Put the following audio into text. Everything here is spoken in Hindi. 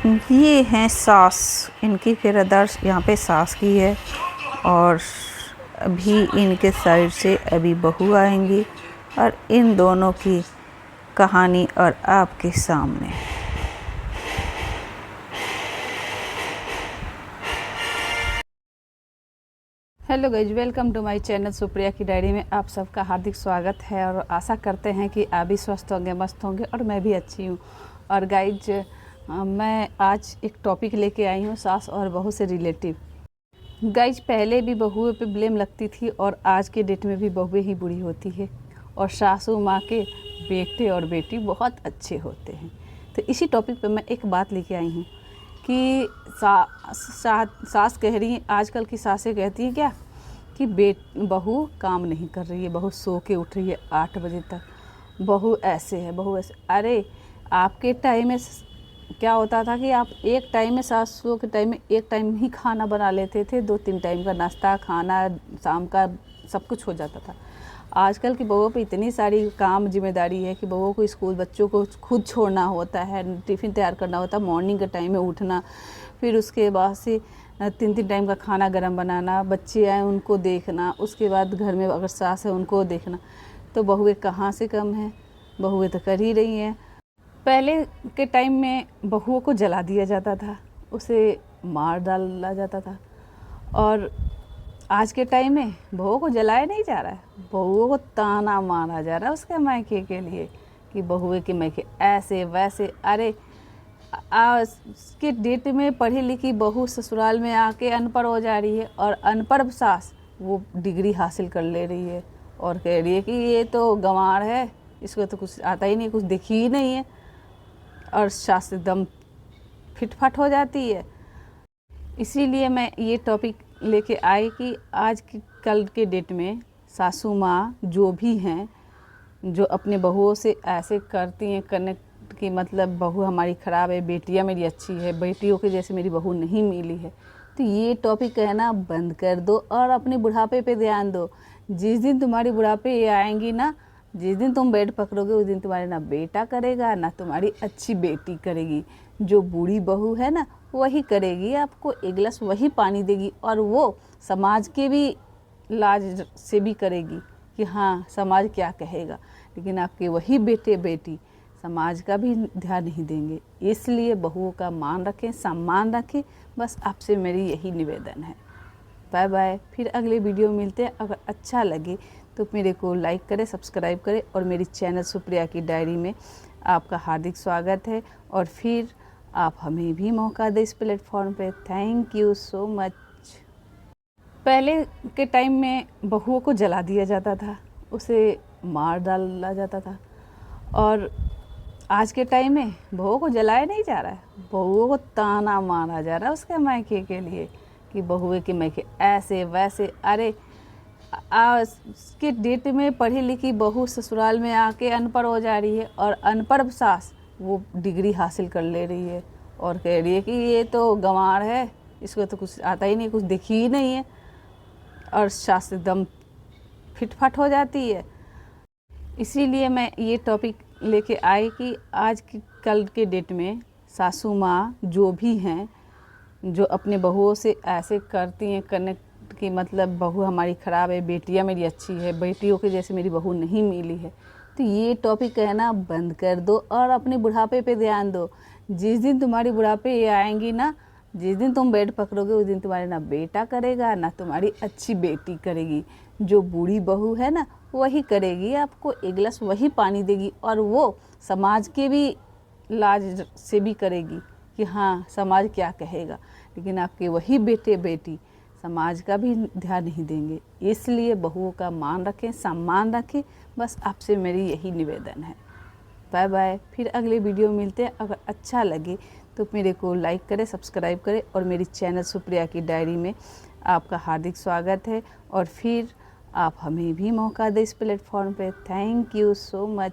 ये हैं सास, इनकी किरदार यहाँ पे सास की है और अभी इनके साइड से अभी बहू आएंगी और इन दोनों की कहानी और आपके सामने। Hello guys, welcome to my channel Supriya की डायरी में आप सबका हार्दिक स्वागत है और आशा करते हैं कि आप भी स्वस्थ होंगे, मस्त होंगे और मैं भी अच्छी हूँ। और गाइज, मैं आज एक टॉपिक लेके आई हूँ सास और बहू से रिलेटिव। गाइज, पहले भी बहुओं पे ब्लेम लगती थी और आज के डेट में भी बहुएं ही बुरी होती है और सासू माँ के बेटे और बेटी बहुत अच्छे होते हैं। तो इसी टॉपिक पे मैं एक बात लेके आई हूँ कि सास कह रही हैं, आजकल की सासें कहती हैं क्या कि बहू काम नहीं कर रही है, बहू सो के उठ रही है 8 बजे तक, बहू ऐसे है, बहू ऐसे। अरे आपके टाइम में क्या होता था कि आप एक टाइम में, सासुओं के टाइम में एक टाइम ही खाना बना लेते थे, 2-3 टाइम का नाश्ता, खाना, शाम का सब कुछ हो जाता था। आजकल की बहुओं पे इतनी सारी काम जिम्मेदारी है कि बहुओं को स्कूल, बच्चों को खुद छोड़ना होता है, टिफ़िन तैयार करना होता है, मॉर्निंग के टाइम में उठना, फिर उसके बाद से 3-3 टाइम का खाना गरम बनाना, बच्चे आए उनको देखना, उसके बाद घर में अगर सास है उनको देखना। तो बहुएं कहाँ से कम हैं, बहुएं तो कर ही रही हैं। पहले के टाइम में बहुओं को जला दिया जाता था, उसे मार डाला जाता था और आज के टाइम में बहुओं को जलाया नहीं जा रहा है, बहुओं को ताना मारा जा रहा है उसके मायके के लिए कि बहुए के मायके ऐसे वैसे। अरे आज के डेट में पढ़ी लिखी बहू ससुराल में आके अनपढ़ हो जा रही है और अनपढ़ सास वो डिग्री हासिल कर ले रही है और कह रही है कि ये तो गंवार है, इसको तो कुछ आता ही नहीं, कुछ दिखी ही नहीं है, और सास एकदम फिटफाट हो जाती है। इसीलिए मैं ये टॉपिक लेके आई कि आज की कल के डेट में सासू माँ जो भी हैं, जो अपने बहुओं से ऐसे करती हैं करने की मतलब बहू हमारी ख़राब है, बेटियाँ मेरी अच्छी है, बेटियों के जैसे मेरी बहू नहीं मिली है, तो ये टॉपिक कहना बंद कर दो और अपने बुढ़ापे पे ध्यान दो। जिस दिन तुम्हारी बुढ़ापे ये आएंगी ना, जिस दिन तुम बेड पकड़ोगे उस दिन तुम्हारे ना बेटा करेगा ना तुम्हारी अच्छी बेटी करेगी। जो बूढ़ी बहू है ना वही करेगी, आपको एक गिलास वही पानी देगी और वो समाज के भी लाज से भी करेगी कि हाँ समाज क्या कहेगा, लेकिन आपके वही बेटे बेटी समाज का भी ध्यान नहीं देंगे। इसलिए बहुओं का मान रखें, सम्मान रखें, बस आपसे मेरी यही निवेदन है। बाय बाय, फिर अगले वीडियो में मिलते हैं। अगर अच्छा लगे तो मेरे को लाइक करें, सब्सक्राइब करें और मेरी चैनल सुप्रिया की डायरी में आपका हार्दिक स्वागत है और फिर आप हमें भी मौका दें इस प्लेटफॉर्म पे। Thank you so much. पहले के टाइम में बहुओं को जला दिया जाता था, उसे मार डाला जाता था और आज के टाइम में बहुओं को जलाया नहीं जा रहा है, बहुओं को ताना मारा जा रहा है उसके मायके के लिए कि बहुए के मायके ऐसे वैसे। अरे आज के डेट में पढ़ी लिखी बहू ससुराल में आके अनपढ़ हो जा रही है और अनपढ़ सास वो डिग्री हासिल कर ले रही है और कह रही है कि ये तो गंवार है, इसको तो कुछ आता ही नहीं, कुछ दिखी ही नहीं है, और सास एकदम फिटफाट हो जाती है। इसीलिए मैं ये टॉपिक लेके आई कि आज की कल के डेट में सासू माँ जो भी हैं, जो अपने बहुओं से ऐसे करती हैं करने की मतलब बहू हमारी ख़राब है, बेटियाँ मेरी अच्छी है, बेटियों के जैसे मेरी बहू नहीं मिली है, तो ये टॉपिक कहना बंद कर दो और अपने बुढ़ापे पे ध्यान दो। जिस दिन तुम्हारी बुढ़ापे ये आएंगी ना, जिस दिन तुम बेड पकड़ोगे उस दिन तुम्हारे ना बेटा करेगा ना तुम्हारी अच्छी बेटी करेगी। जो बूढ़ी बहू है ना वही करेगी, आपको एक गिलास वही पानी देगी और वो समाज के भी लाज से भी करेगी कि हाँ समाज क्या कहेगा, लेकिन आपके वही बेटे बेटी समाज का भी ध्यान नहीं देंगे। इसलिए बहुओं का मान रखें, सम्मान रखें, बस आपसे मेरी यही निवेदन है। बाय बाय, फिर अगले वीडियो में मिलते हैं। अगर अच्छा लगे तो मेरे को लाइक करें, सब्सक्राइब करें और मेरी चैनल सुप्रिया की डायरी में आपका हार्दिक स्वागत है और फिर आप हमें भी मौका दें इस प्लेटफॉर्म पे। Thank you so much.